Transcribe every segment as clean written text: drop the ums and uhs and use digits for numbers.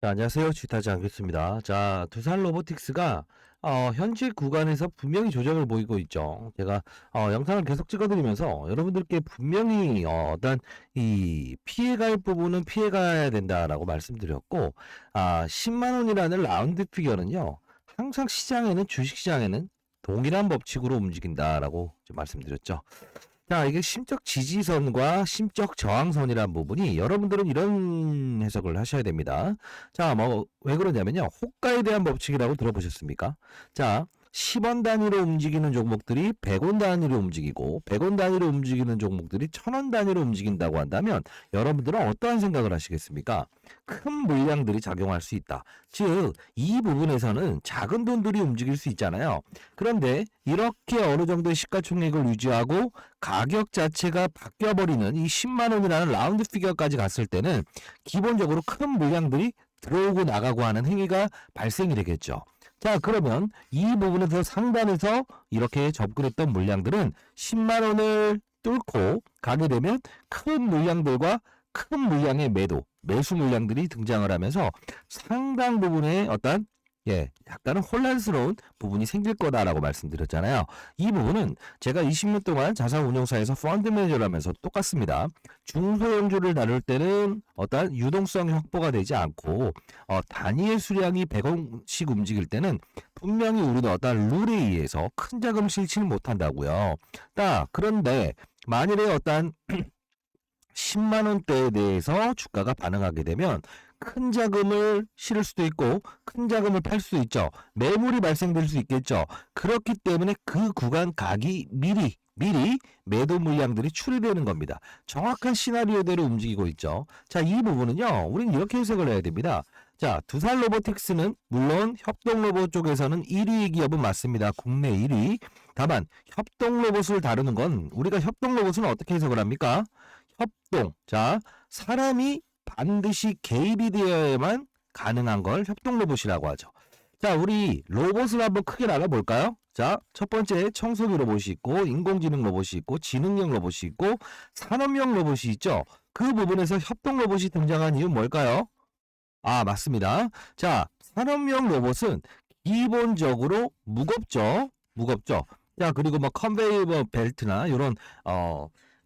자, 안녕하세요. 주타지 않겠습니다. 자, 두산 로보틱스가 현재 구간에서 분명히 조정을 보이고 있죠. 제가 영상을 계속 찍어드리면서 여러분들께 분명히 어떤 이 피해갈 부분은 피해가야 된다라고 말씀드렸고, 10만 원이라는 라운드 피겨는요, 항상 시장에는 주식시장에는 동일한 법칙으로 움직인다라고 좀 말씀드렸죠. 자, 이게 심적 지지선과 심적 저항선이란 부분이 여러분들은 이런 해석을 하셔야 됩니다. 자, 왜 그러냐면요. 호가에 대한 법칙이라고 들어보셨습니까? 자, 10원 단위로 움직이는 종목들이 100원 단위로 움직이고 100원 단위로 움직이는 종목들이 1000원 단위로 움직인다고 한다면 여러분들은 어떠한 생각을 하시겠습니까? 큰 물량들이 작용할 수 있다. 즉, 이 부분에서는 작은 돈들이 움직일 수 있잖아요. 그런데 이렇게 어느 정도의 시가총액을 유지하고 가격 자체가 바뀌어버리는 이 10만 원이라는 라운드 피겨까지 갔을 때는 기본적으로 큰 물량들이 들어오고 나가고 하는 행위가 발생이 되겠죠. 자, 그러면 이 부분에서 상단에서 이렇게 접근했던 물량들은 10만 원을 뚫고 가게 되면 큰 물량들과 큰 물량의 매수 물량들이 등장을 하면서 상당 부분의 어떤 약간은 혼란스러운 부분이 생길 거다라고 말씀드렸잖아요. 이 부분은 제가 20년 동안 자산운용사에서 펀드 매니저를 하면서 똑같습니다. 중소형주를 다룰 때는 어떤 유동성이 확보가 되지 않고 단위의 수량이 100원씩 움직일 때는 분명히 우리는 어떤 룰에 의해서 큰 자금 실지를 못한다고요. 그런데 만일에 어떤 10만 원대에 대해서 주가가 반응하게 되면 큰 자금을 실을 수도 있고 큰 자금을 팔 수도 있죠. 매물이 발생될 수 있겠죠. 그렇기 때문에 그 구간 가기 미리 매도 물량들이 출이되는 겁니다. 정확한 시나리오대로 움직이고 있죠. 자, 이 부분은요. 우린 이렇게 해석을 해야 됩니다. 자, 두산 로보틱스는 물론 협동 로봇 쪽에서는 1위 기업은 맞습니다. 국내 1위. 다만 협동 로봇을 다루는 건 우리가 협동 로봇은 어떻게 해석을 합니까? 협동. 자, 사람이 반드시 개입이 되어야만 가능한 걸 협동 로봇이라고 하죠. 자, 우리 로봇을 한번 크게 나눠볼까요? 자, 첫 번째 청소기 로봇이 있고 인공지능 로봇이 있고 지능형 로봇이 있고 산업용 로봇이 있죠. 그 부분에서 협동 로봇이 등장한 이유는 뭘까요? 맞습니다. 자, 산업용 로봇은 기본적으로 무겁죠. 자, 그리고 컨베이어 벨트나 이런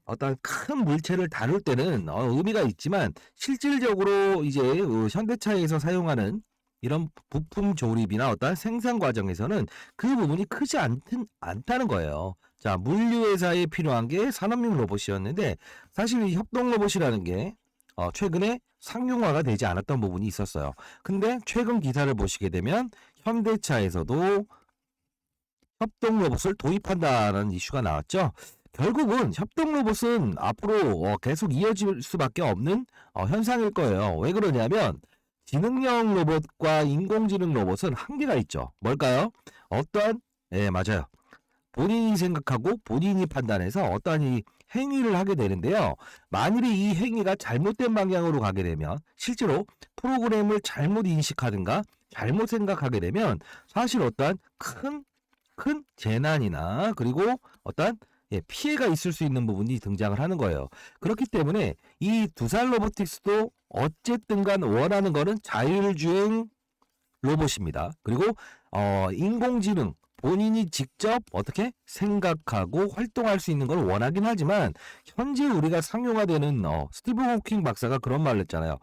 어떤 큰 물체를 다룰 때는 의미가 있지만 실질적으로 이제 현대차에서 사용하는 이런 부품 조립이나 어떤 생산 과정에서는 그 부분이 크지 않다는 거예요. 자, 물류회사에 필요한 게 산업용 로봇이었는데 사실 이 협동 로봇이라는 게 최근에 상용화가 되지 않았던 부분이 있었어요. 근데 최근 기사를 보시게 되면 현대차에서도 협동 로봇을 도입한다는 이슈가 나왔죠. 결국은 협동 로봇은 앞으로 계속 이어질 수밖에 없는 현상일 거예요. 왜 그러냐면 지능형 로봇과 인공지능 로봇은 한계가 있죠. 뭘까요? 맞아요. 본인이 생각하고 본인이 판단해서 어떠한 이 행위를 하게 되는데요. 만일에 이 행위가 잘못된 방향으로 가게 되면 실제로 프로그램을 잘못 인식하든가 잘못 생각하게 되면 사실 어떠한 큰 재난이나 그리고 어떠한 피해가 있을 수 있는 부분이 등장을 하는 거예요. 그렇기 때문에 이 두산 로보틱스도 어쨌든 간 원하는 거는 자율주행 로봇입니다. 그리고 인공지능 본인이 직접 어떻게 생각하고 활동할 수 있는 걸 원하긴 하지만 현재 우리가 상용화되는 스티브 호킹 박사가 그런 말을 했잖아요.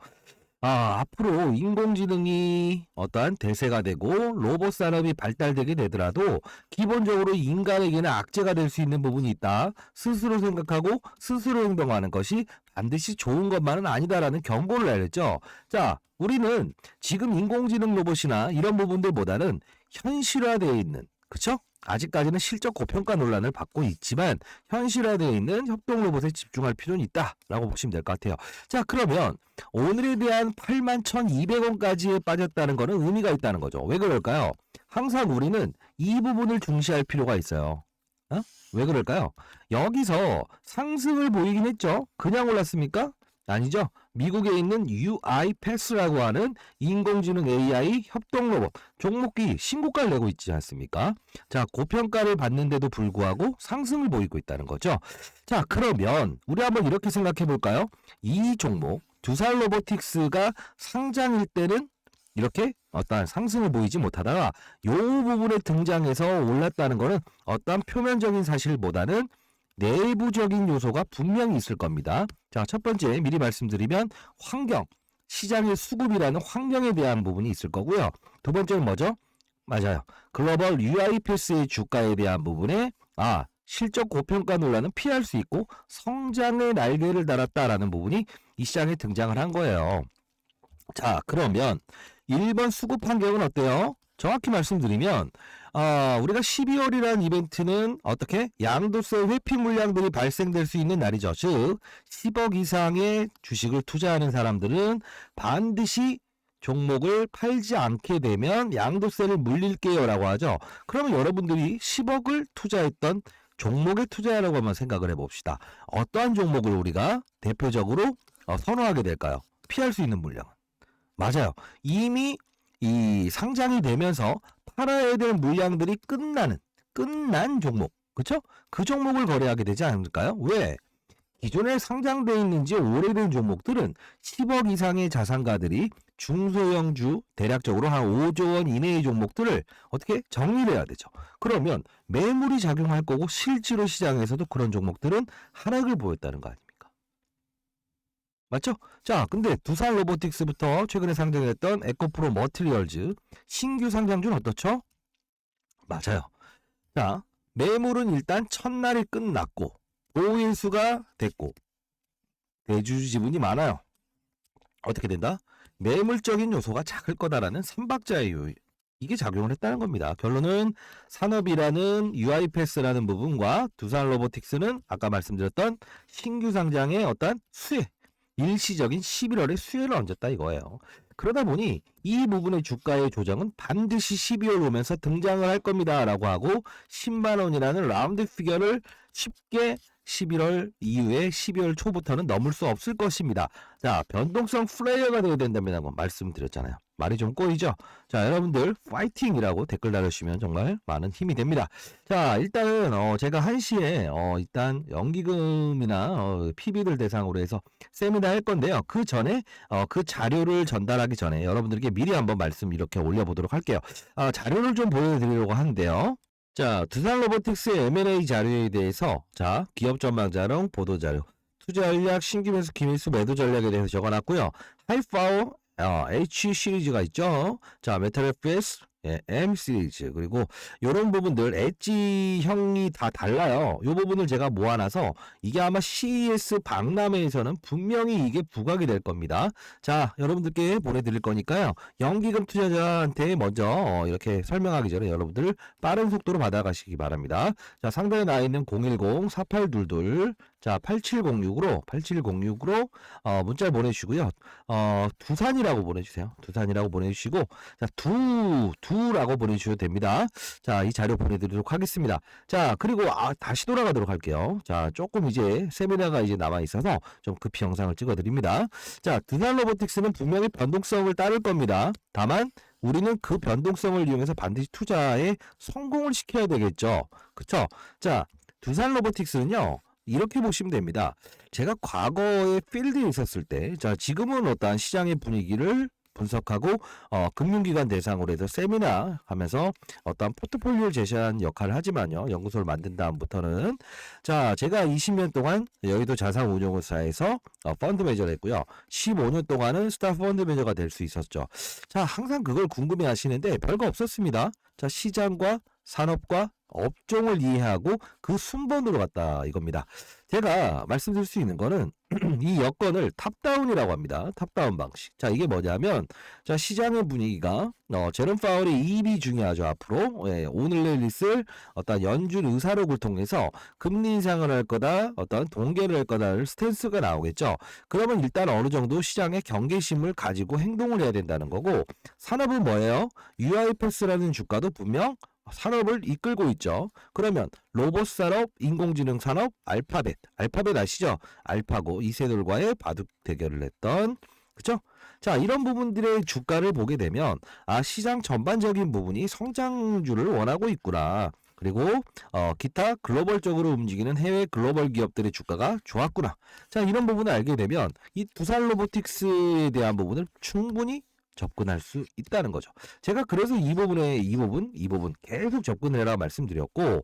앞으로 인공지능이 어떠한 대세가 되고 로봇 산업이 발달되게 되더라도 기본적으로 인간에게는 악재가 될 수 있는 부분이 있다. 스스로 생각하고 스스로 행동하는 것이 반드시 좋은 것만은 아니다라는 경고를 내렸죠. 자, 우리는 지금 인공지능 로봇이나 이런 부분들보다는 현실화되어 있는, 그쵸? 아직까지는 실적 고평가 논란을 받고 있지만 현실화되어 있는 협동 로봇에 집중할 필요는 있다라고 보시면 될 것 같아요. 자, 그러면 오늘에 대한 81,200원까지 빠졌다는 것은 의미가 있다는 거죠. 왜 그럴까요? 항상 우리는 이 부분을 중시할 필요가 있어요. 왜 그럴까요? 여기서 상승을 보이긴 했죠. 그냥 올랐습니까? 아니죠. 미국에 있는 UiPath라고 하는 인공지능 AI 협동 로봇 종목이 신고가를 내고 있지 않습니까? 자, 고평가를 받는데도 불구하고 상승을 보이고 있다는 거죠. 자, 그러면 우리 한번 이렇게 생각해 볼까요? 이 종목 두산 로보틱스가 상장일 때는 이렇게 어떠한 상승을 보이지 못하다가 요 부분에 등장해서 올랐다는 거는 어떠한 표면적인 사실보다는 내부적인 요소가 분명히 있을 겁니다. 자, 첫 번째 미리 말씀드리면 환경, 시장의 수급이라는 환경에 대한 부분이 있을 거고요. 두 번째는 뭐죠? 맞아요. 글로벌 UIPS의 주가에 대한 부분에 실적 고평가 논란은 피할 수 있고 성장의 날개를 달았다라는 부분이 이 시장에 등장을 한 거예요. 자, 그러면 1번 수급 환경은 어때요? 정확히 말씀드리면 우리가 12월이라는 이벤트는 어떻게 양도세 회피 물량들이 발생될 수 있는 날이죠. 즉 10억 이상의 주식을 투자하는 사람들은 반드시 종목을 팔지 않게 되면 양도세를 물릴게요 라고 하죠. 그러면 여러분들이 10억을 투자했던 종목에 투자하라고 한번 생각을 해봅시다. 어떠한 종목을 우리가 대표적으로 선호하게 될까요? 피할 수 있는 물량은. 맞아요. 이미 이 상장이 되면서 팔아야 될 물량들이 끝난 종목. 그쵸? 그 종목을 거래하게 되지 않을까요? 왜? 기존에 상장되어 있는 지 오래된 종목들은 10억 이상의 자산가들이 중소형주 대략적으로 한 5조 원 이내의 종목들을 어떻게 정리를 해야 되죠. 그러면 매물이 작용할 거고 실제로 시장에서도 그런 종목들은 하락을 보였다는 거 아닙니까? 맞죠? 자, 근데 두산 로보틱스부터 최근에 상장했던 에코프로 머티리얼즈 신규 상장주는 어떻죠? 맞아요. 자, 매물은 일단 첫날이 끝났고 보일수가 됐고 대주 지분이 많아요. 어떻게 된다? 매물적인 요소가 작을 거다라는 삼박자의 이게 작용을 했다는 겁니다. 결론은 산업이라는 UIPS라는 부분과 두산 로보틱스는 아까 말씀드렸던 신규 상장의 어떤 수혜, 일시적인 11월에 수혜를 얹었다 이거예요. 그러다 보니 이 부분의 주가의 조정은 반드시 12월 오면서 등장을 할 겁니다 라고 하고 10만 원이라는 라운드 피겨를 쉽게 11월 이후에 12월 초부터는 넘을 수 없을 것입니다. 자, 변동성 플레이어가 되어야 된다고 말씀드렸잖아요. 말이 좀 꼬이죠? 자, 여러분들 파이팅이라고 댓글 달아주시면 정말 많은 힘이 됩니다. 자, 일단은 제가 1시에 일단 연기금이나 PB들 대상으로 해서 세미나 할 건데요. 그 전에 그 자료를 전달하기 전에 여러분들께 미리 한번 말씀 이렇게 올려보도록 할게요. 자료를 좀 보여드리려고 하는데요. 자, 두산 로보틱스의 M&A 자료에 대해서 기업 전망 자료, 보도 자료, 투자 전략, 신규 매수, 기밀수, 매도 전략에 대해서 적어놨고요. 하이파워 H 시리즈가 있죠. 자, 메탈 FPS M 시리즈 그리고 이런 부분들 엣지형이 다 달라요. 이 부분을 제가 모아놔서 이게 아마 CES 박람회에서는 분명히 이게 부각이 될 겁니다. 자, 여러분들께 보내드릴 거니까요. 연기금 투자자한테 먼저 이렇게 설명하기 전에 여러분들 빠른 속도로 받아가시기 바랍니다. 자, 상단에 나와 있는 010-4822 8706으로 문자 보내주시고요. 두산이라고 보내주세요. 두산이라고 보내주시고 두라고 보내주셔도 됩니다. 자, 이 자료 보내드리도록 하겠습니다. 자, 그리고 다시 돌아가도록 할게요. 자, 조금 이제 세미나가 이제 남아 있어서 좀 급히 영상을 찍어드립니다. 자, 두산 로보틱스는 분명히 변동성을 따를 겁니다. 다만 우리는 그 변동성을 이용해서 반드시 투자에 성공을 시켜야 되겠죠. 그쵸? 자, 두산 로보틱스는요. 이렇게 보시면 됩니다. 제가 과거에 필드에 있었을 때, 지금은 어떠한 시장의 분위기를 분석하고 금융기관 대상으로 해서 세미나 하면서 어떤 포트폴리오를 제시하는 역할을 하지만요. 연구소를 만든 다음부터는 제가 20년 동안 여의도 자산운용사에서 펀드 매니저를 했고요. 15년 동안은 스타 펀드 매니저가 될 수 있었죠. 항상 그걸 궁금해 하시는데 별거 없었습니다. 시장과 산업과 업종을 이해하고 그 순번으로 갔다 이겁니다. 제가 말씀드릴 수 있는 거는 이 여건을 탑다운이라고 합니다. 탑다운 방식. 이게 뭐냐면 시장의 분위기가 제롬 파월의 이입이 중요하죠. 앞으로 오늘 내일 있을 어떤 연준 의사록을 통해서 금리 인상을 할 거다, 어떤 동결을 할 거다를 스탠스가 나오겠죠. 그러면 일단 어느 정도 시장의 경계심을 가지고 행동을 해야 된다는 거고, 산업은 뭐예요? UIPS라는 주가도 분명 산업을 이끌고 있죠. 그러면 로봇 산업, 인공지능 산업, 알파벳 아시죠? 알파고 이세돌과의 바둑 대결을 했던, 그쵸? 이런 부분들의 주가를 보게 되면 시장 전반적인 부분이 성장주를 원하고 있구나. 그리고 기타 글로벌적으로 움직이는 해외 글로벌 기업들의 주가가 좋았구나. 이런 부분을 알게 되면 이 두산 로보틱스에 대한 부분을 충분히 접근할 수 있다는 거죠. 제가 그래서 이 부분 계속 접근을 해라 말씀드렸고,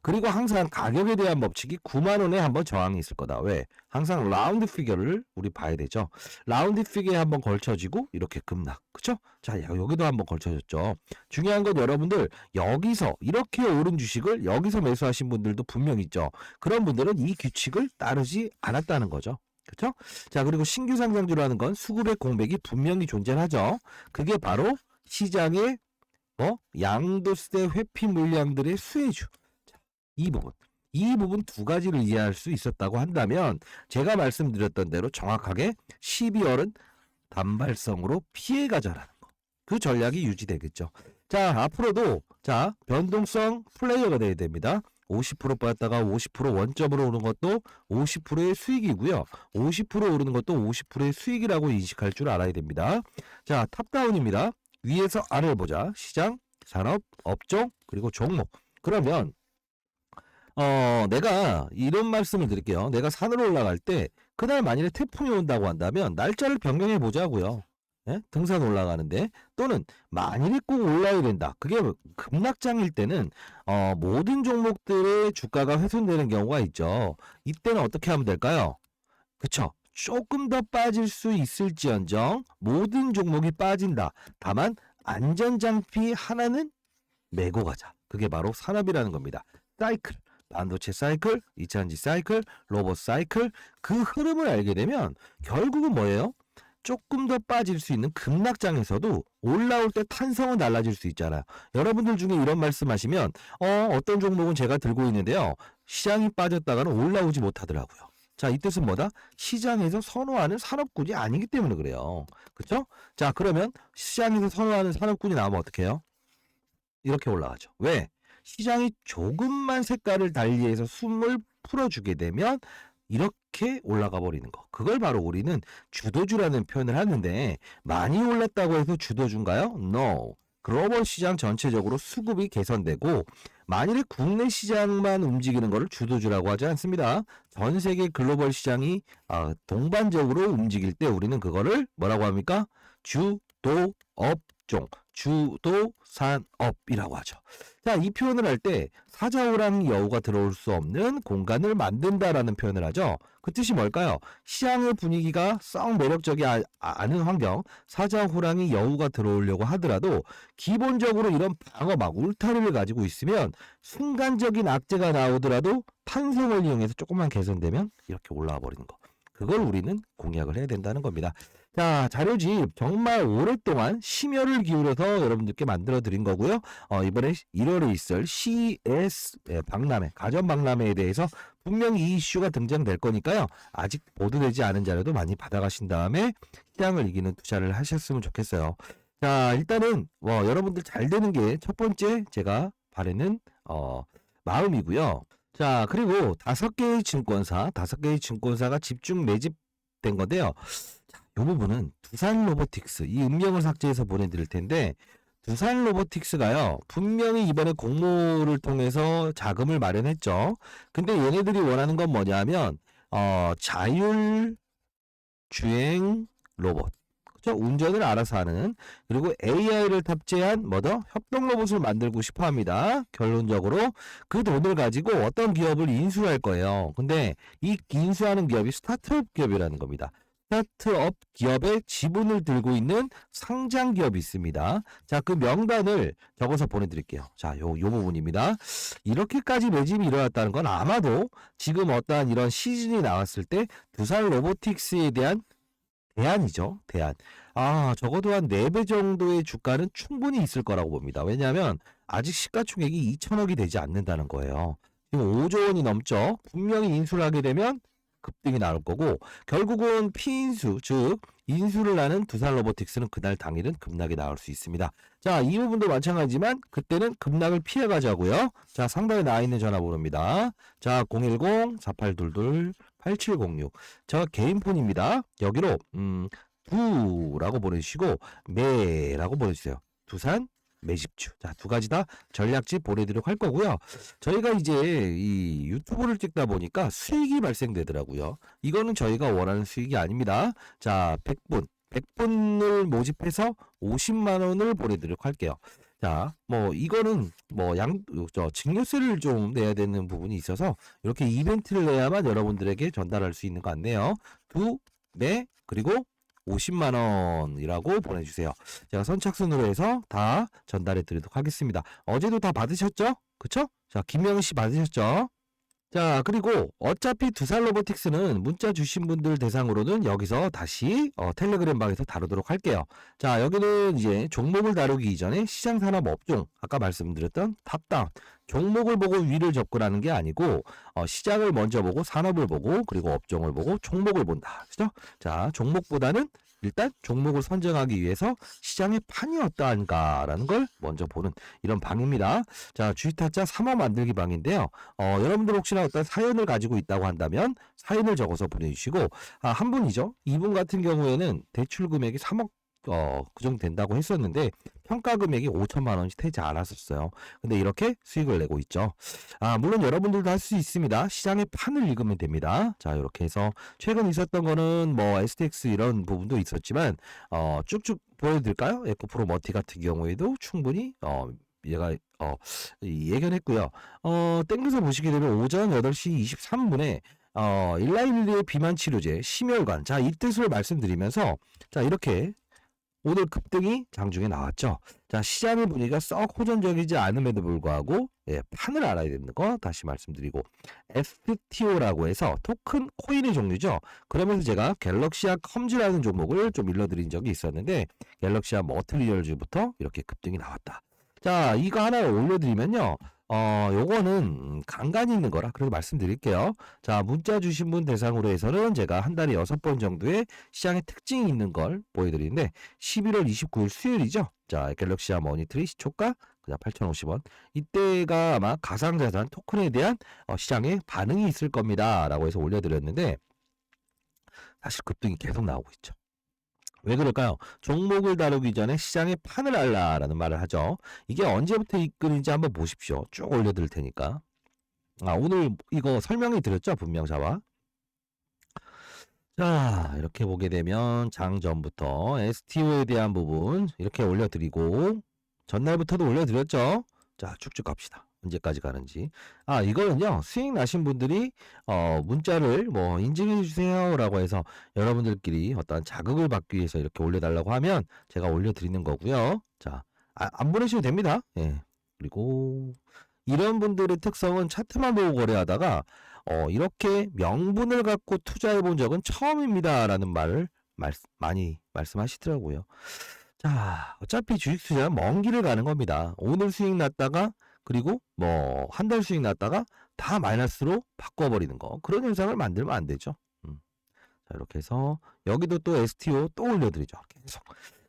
그리고 항상 가격에 대한 법칙이 9만 원에 한번 저항이 있을 거다. 왜? 항상 라운드 피겨를 우리 봐야 되죠. 라운드 피겨에 한번 걸쳐지고 이렇게 급락. 그쵸? 자, 여기도 한번 걸쳐졌죠. 중요한 건 여러분들 여기서 이렇게 오른 주식을 여기서 매수하신 분들도 분명 있죠. 그런 분들은 이 규칙을 따르지 않았다는 거죠. 그렇죠? 자, 그리고 신규 상장주라는 건 수급의 공백이 분명히 존재하죠. 그게 바로 시장의 양도세 회피 물량들의 수혜주. 자, 이 부분 두 가지를 이해할 수 있었다고 한다면 제가 말씀드렸던 대로 정확하게 12월은 단발성으로 피해가자라는 거. 그 전략이 유지되겠죠. 자, 앞으로도 자, 변동성 플레이어가 돼야 됩니다. 50% 빠졌다가 50% 원점으로 오는 것도 50%의 수익이고요. 50% 오르는 것도 50%의 수익이라고 인식할 줄 알아야 됩니다. 자, 탑다운입니다. 위에서 아래를 보자. 시장, 산업, 업종, 그리고 종목. 그러면 내가 이런 말씀을 드릴게요. 내가 산으로 올라갈 때 그날 만일에 태풍이 온다고 한다면 날짜를 변경해 보자고요. 예? 등산 올라가는데 또는 만일에 꼭 올라야 된다. 그게 급락장일 때는 모든 종목들의 주가가 훼손되는 경우가 있죠. 이때는 어떻게 하면 될까요? 그쵸? 조금 더 빠질 수 있을지언정 모든 종목이 빠진다. 다만 안전장비 하나는 메고 가자. 그게 바로 산업이라는 겁니다. 사이클. 반도체 사이클, 2차전지 사이클, 로봇 사이클. 그 흐름을 알게 되면 결국은 뭐예요? 조금 더 빠질 수 있는 급락장에서도 올라올 때 탄성은 달라질 수 있잖아요. 여러분들 중에 이런 말씀하시면 어떤 종목은 제가 들고 있는데요. 시장이 빠졌다가는 올라오지 못하더라고요. 자, 이 뜻은 뭐다? 시장에서 선호하는 산업군이 아니기 때문에 그래요. 그렇죠? 자, 그러면 시장에서 선호하는 산업군이 나오면 어떻게 해요? 이렇게 올라가죠. 왜? 시장이 조금만 색깔을 달리해서 숨을 풀어주게 되면 이렇게 올라가 버리는 거. 그걸 바로 우리는 주도주라는 표현을 하는데 많이 올랐다고 해서 주도주인가요? No. 글로벌 시장 전체적으로 수급이 개선되고 만일에 국내 시장만 움직이는 것을 주도주라고 하지 않습니다. 전 세계 글로벌 시장이 동반적으로 움직일 때 우리는 그거를 뭐라고 합니까? 주도업종, 주도산업이라고 하죠. 자, 이 표현을 할 때 사자호랑이 여우가 들어올 수 없는 공간을 만든다라는 표현을 하죠. 그 뜻이 뭘까요? 시장의 분위기가 썩 매력적이 않은 환경, 사자호랑이 여우가 들어오려고 하더라도 기본적으로 이런 방어막, 울타리를 가지고 있으면 순간적인 악재가 나오더라도 탄성을 이용해서 조금만 개선되면 이렇게 올라와 버리는 거. 그걸 우리는 공략을 해야 된다는 겁니다. 자, 자료집 정말 오랫동안 심혈을 기울여서 여러분들께 만들어 드린 거고요. 이번에 1월에 있을 CES 박람회, 가전 박람회에 대해서 분명히 이 이슈가 등장될 거니까요. 아직 보도되지 않은 자료도 많이 받아가신 다음에 시장을 이기는 투자를 하셨으면 좋겠어요. 자, 일단은 여러분들 잘 되는 게 첫 번째 제가 바라는 마음이고요. 자, 그리고 5개의 증권사가 집중 매집된 건데요. 이 부분은 두산 로보틱스, 이 음명을 삭제해서 보내드릴 텐데, 두산 로보틱스가요, 분명히 이번에 공모를 통해서 자금을 마련했죠. 근데 얘네들이 원하는 건 뭐냐면, 자율 주행 로봇. 그죠? 운전을 알아서 하는. 그리고 AI를 탑재한 협동 로봇을 만들고 싶어 합니다. 결론적으로 그 돈을 가지고 어떤 기업을 인수할 거예요. 근데 이 인수하는 기업이 스타트업 기업이라는 겁니다. 스타트업 기업의 지분을 들고 있는 상장 기업이 있습니다. 자, 그 명단을 적어서 보내드릴게요. 자, 요 부분입니다. 이렇게까지 매집이 일어났다는 건 아마도 지금 어떠한 이런 시즌이 나왔을 때 두산 로보틱스에 대한 대안이죠. 대안. 적어도 한 4배 정도의 주가는 충분히 있을 거라고 봅니다. 왜냐하면 아직 시가총액이 2천억이 되지 않는다는 거예요. 지금 5조 원이 넘죠. 분명히 인수를 하게 되면 급등이 나올 거고 결국은 피인수, 즉 인수를 하는 두산 로보틱스는 그날 당일은 급락이 나올 수 있습니다. 자, 이 부분도 마찬가지지만 그때는 급락을 피해 가자고요. 자, 상단에 나와 있는 전화번호입니다. 자, 010-4822-8706. 저 개인 폰입니다. 여기로 두라고 보내주시고 매라고 보내주세요. 두산 매집주. 자, 두 가지 다 전략집 보내드리도록 할 거고요. 저희가 이제 이 유튜브를 찍다 보니까 수익이 발생되더라고요. 이거는 저희가 원하는 수익이 아닙니다. 자, 100분, 100분을 모집해서 50만 원을 보내드리도록 할게요. 자, 뭐 이거는 뭐 증여세를 좀 내야 되는 부분이 있어서 이렇게 이벤트를 내야만 여러분들에게 전달할 수 있는 것 같네요. 그리고 50만 원이라고 보내주세요. 제가 선착순으로 해서 다 전달해 드리도록 하겠습니다. 어제도 다 받으셨죠? 그쵸? 자, 김명희 씨 받으셨죠? 자, 그리고 어차피 두산 로보틱스는 문자 주신 분들 대상으로는 여기서 다시 텔레그램 방에서 다루도록 할게요. 자, 여기는 이제 종목을 다루기 이전에 시장 산업 업종, 아까 말씀드렸던 탑다운, 종목을 보고 위를 접근하는 게 아니고 시장을 먼저 보고 산업을 보고 그리고 업종을 보고 종목을 본다. 그죠? 자, 종목보다는 일단 종목을 선정하기 위해서 시장의 판이 어떠한가라는 걸 먼저 보는 이런 방입니다. 자, 주식타짜 3화 만들기 방인데요. 여러분들 혹시나 어떤 사연을 가지고 있다고 한다면 사연을 적어서 보내주시고, 한 분이죠. 이분 같은 경우에는 대출 금액이 3억 그 정도 된다고 했었는데 평가 금액이 5천만 원씩 되지 않았었어요. 근데 이렇게 수익을 내고 있죠. 물론 여러분들도 할 수 있습니다. 시장의 판을 읽으면 됩니다. 자, 이렇게 해서 최근 있었던 거는 뭐 STX 이런 부분도 있었지만 쭉쭉 보여드릴까요? 에코프로 머티 같은 경우에도 충분히 얘가 예견했고요. 땡겨서 보시게 되면 오전 8시 23분에 1라인리의 비만 치료제 심혈관, 자, 이 뜻을 말씀드리면서 자, 이렇게 오늘 급등이 장중에 나왔죠. 자, 시장의 분위기가 썩 호전적이지 않음에도 불구하고 판을 알아야 되는 거 다시 말씀드리고, FTO라고 해서 토큰 코인의 종류죠. 그러면서 제가 갤럭시아 컴즈라는 종목을 좀 일러드린 적이 있었는데 갤럭시아 머트리얼즈부터 이렇게 급등이 나왔다. 자, 이거 하나 올려드리면요. 요거는 간간이 있는 거라 그렇게 말씀드릴게요. 자, 문자 주신 분 대상으로 해서는 제가 한 달에 6번 정도의 시장의 특징이 있는 걸 보여드리는데 11월 29일 수요일이죠. 자, 갤럭시아 머니터리 시초가 그냥 8,050원. 이때가 아마 가상자산 토큰에 대한 시장의 반응이 있을 겁니다. 라고 해서 올려드렸는데 사실 급등이 계속 나오고 있죠. 왜 그럴까요? 종목을 다루기 전에 시장의 판을 알라라는 말을 하죠. 이게 언제부터 이끌인지 한번 보십시오. 쭉 올려드릴 테니까. 오늘 이거 설명해 드렸죠? 분명자와. 자, 이렇게 보게 되면 장 전부터 STO에 대한 부분 이렇게 올려드리고 전날부터도 올려드렸죠? 자, 쭉쭉 갑시다. 언제까지 가는지. 이거는요, 수익 나신 분들이, 문자를 뭐, 인증해 주세요라고 해서 여러분들끼리 어떤 자극을 받기 위해서 이렇게 올려달라고 하면 제가 올려드리는 거고요. 자, 안 보내셔도 됩니다. 예. 그리고 이런 분들의 특성은 차트만 보고 거래하다가, 이렇게 명분을 갖고 투자해 본 적은 처음입니다라는 말을 많이 말씀하시더라고요. 자, 어차피 주식 투자는 먼 길을 가는 겁니다. 오늘 수익 났다가 그리고 뭐 한 달 수익 났다가 다 마이너스로 바꿔버리는 거. 그런 현상을 만들면 안 되죠. 자, 이렇게 해서 여기도 또 STO 또 올려드리죠. 계속.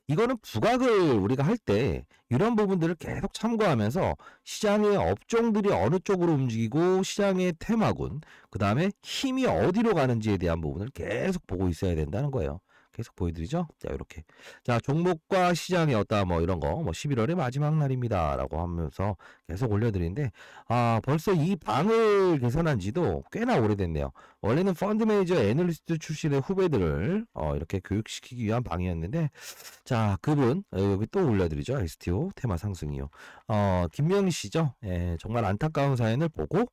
이거는 부각을 우리가 할 때 이런 부분들을 계속 참고하면서 시장의 업종들이 어느 쪽으로 움직이고 시장의 테마군, 그 다음에 힘이 어디로 가는지에 대한 부분을 계속 보고 있어야 된다는 거예요. 계속 보여드리죠. 자, 이렇게. 자, 종목과 시장의 어떤 뭐 이런 거, 뭐 11월의 마지막 날입니다. 라고 하면서 계속 올려드리는데, 벌써 이 방을 개선한 지도 꽤나 오래됐네요. 원래는 펀드 매니저 애널리스트 출신의 후배들을 이렇게 교육시키기 위한 방이었는데, 자, 그분 여기 또 올려드리죠. STO 테마 상승이요. 김명희 씨죠. 예, 정말 안타까운 사연을 보고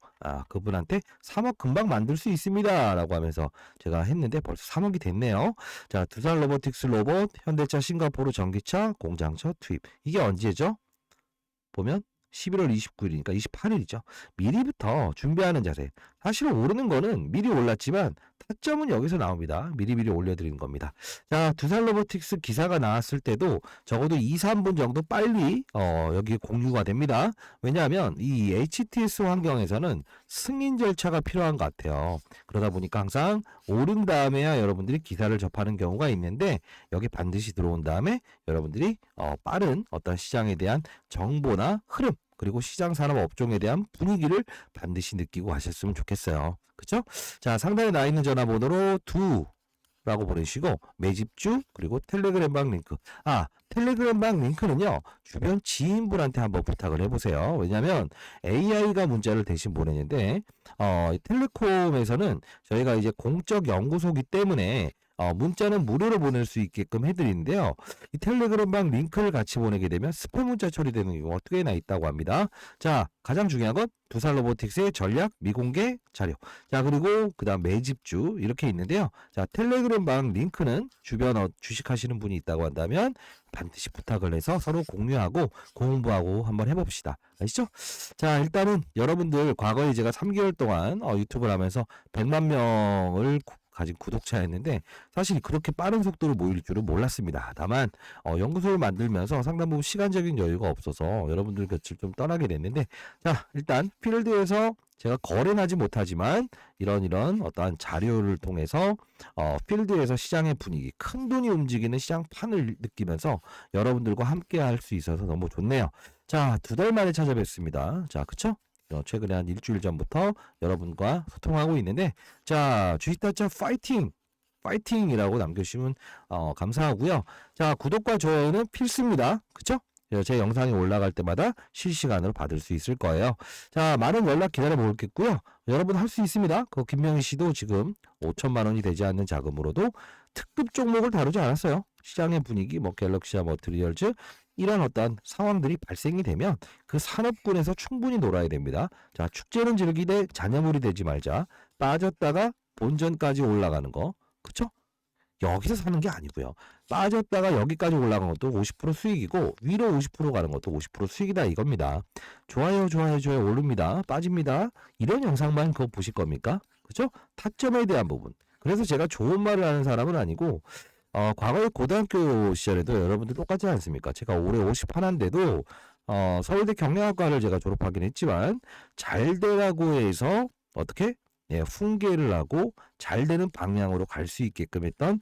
그분한테 3억 금방 만들 수 있습니다. 라고 하면서 제가 했는데 벌써 3억이 됐네요. 자, 두산 로보틱스 로봇, 현대차 싱가포르 전기차 공장차 투입. 이게 언제죠? 보면 11월 29일이니까 28일이죠. 미리부터 준비하는 자세. 사실은 오르는 거는 미리 올랐지만 타점은 여기서 나옵니다. 미리미리 올려드리는 겁니다. 자, 두산 로보틱스 기사가 나왔을 때도 적어도 2, 3분 정도 빨리 여기 공유가 됩니다. 왜냐하면 이 HTS 환경에서는 승인 절차가 필요한 것 같아요. 그러다 보니까 항상 오른 다음에야 여러분들이 기사를 접하는 경우가 있는데 여기 반드시 들어온 다음에 여러분들이 빠른 어떤 시장에 대한 정보나 흐름 그리고 시장 산업 업종에 대한 분위기를 반드시 느끼고 가셨으면 좋겠어요. 그쵸? 자, 상단에 나와 있는 전화번호로 라고 보내시고 매집주 그리고 텔레그램방 링크. 텔레그램방 링크는요 주변 지인분한테 한번 부탁을 해보세요. 왜냐하면 AI가 문자를 대신 보내는데 텔레콤에서는 저희가 이제 공적 연구소기 때문에 문자는 무료로 보낼 수 있게끔 해드리는데요. 이 텔레그램방 링크를 같이 보내게 되면 스팸 문자 처리되는 경우가 꽤나 있다고 합니다. 자, 가장 중요한 건 두산 로보틱스의 전략 미공개 자료. 자, 그리고 그 다음 매집주 이렇게 있는데요. 자, 텔레그램방 링크는 주변 주식하시는 분이 있다고 한다면 반드시 부탁을 해서 서로 공유하고 공부하고 한번 해봅시다. 아시죠? 자, 일단은 여러분들 과거에 제가 3개월 동안 유튜브를 하면서 100만 명을 가진 구독자였는데 사실 그렇게 빠른 속도로 모일 줄은 몰랐습니다. 다만 연구소를 만들면서 상당 부분 시간적인 여유가 없어서 여러분들 곁을 좀 떠나게 됐는데, 자, 일단 필드에서 제가 거래는 하지 못하지만 이런 어떠한 자료를 통해서 필드에서 시장의 분위기, 큰 돈이 움직이는 시장 판을 느끼면서 여러분들과 함께 할 수 있어서 너무 좋네요. 자, 2달 만에 찾아뵙습니다. 자, 그쵸? 최근에 한 일주일 전부터 여러분과 소통하고 있는데, 자, 주식다짜 파이팅! 파이팅이라고 남겨주시면 감사하고요. 자, 구독과 좋아요는 필수입니다. 그쵸? 제 영상이 올라갈 때마다 실시간으로 받을 수 있을 거예요. 자, 많은 연락 기다려 보겠고요. 여러분 할 수 있습니다. 그 김명희 씨도 지금 5천만 원이 되지 않는 자금으로도 특급 종목을 다루지 않았어요. 시장의 분위기, 뭐 갤럭시와 머트리얼즈 이런 어떤 상황들이 발생이 되면 그 산업군에서 충분히 놀아야 됩니다. 자, 축제는 즐기되 잔여물이 되지 말자. 빠졌다가 본전까지 올라가는 거. 그쵸? 여기서 사는 게 아니고요. 빠졌다가 여기까지 올라간 것도 50% 수익이고 위로 50% 가는 것도 50% 수익이다 이겁니다. 좋아요 오릅니다. 빠집니다. 이런 영상만 그거 보실 겁니까? 그죠? 타점에 대한 부분. 그래서 제가 좋은 말을 하는 사람은 아니고 과거에 고등학교 시절에도 여러분들 똑같지 않습니까? 제가 올해 51인데도 서울대 경영학과를 제가 졸업하긴 했지만 잘 되라고 해서 어떻게 훈계를 하고 잘 되는 방향으로 갈 수 있게끔 했던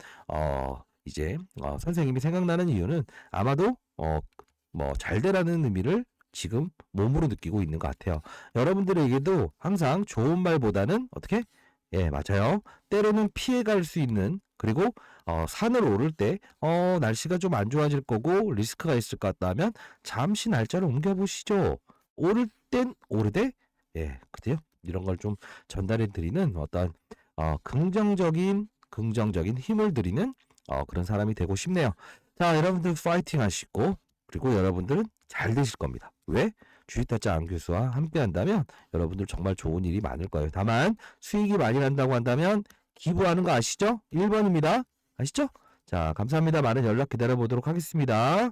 이제 선생님이 생각나는 이유는 아마도 뭐 잘 되라는 의미를 지금 몸으로 느끼고 있는 것 같아요. 여러분들에게도 항상 좋은 말보다는 어떻게? 예, 맞아요. 때로는 피해갈 수 있는, 그리고 산을 오를 때 날씨가 좀 안 좋아질 거고 리스크가 있을 것 같다면 잠시 날짜를 옮겨보시죠. 오를 땐 오르되, 예, 그래요. 이런 걸 좀 전달해 드리는 어떤 긍정적인 힘을 드리는 그런 사람이 되고 싶네요. 자, 여러분들 파이팅 하시고, 그리고 여러분들은 잘 되실 겁니다. 왜? 주식타짜 안교수와 함께 한다면 여러분들 정말 좋은 일이 많을 거예요. 다만 수익이 많이 난다고 한다면 기부하는 거 아시죠? 1번입니다. 아시죠? 자, 감사합니다. 많은 연락 기다려 보도록 하겠습니다.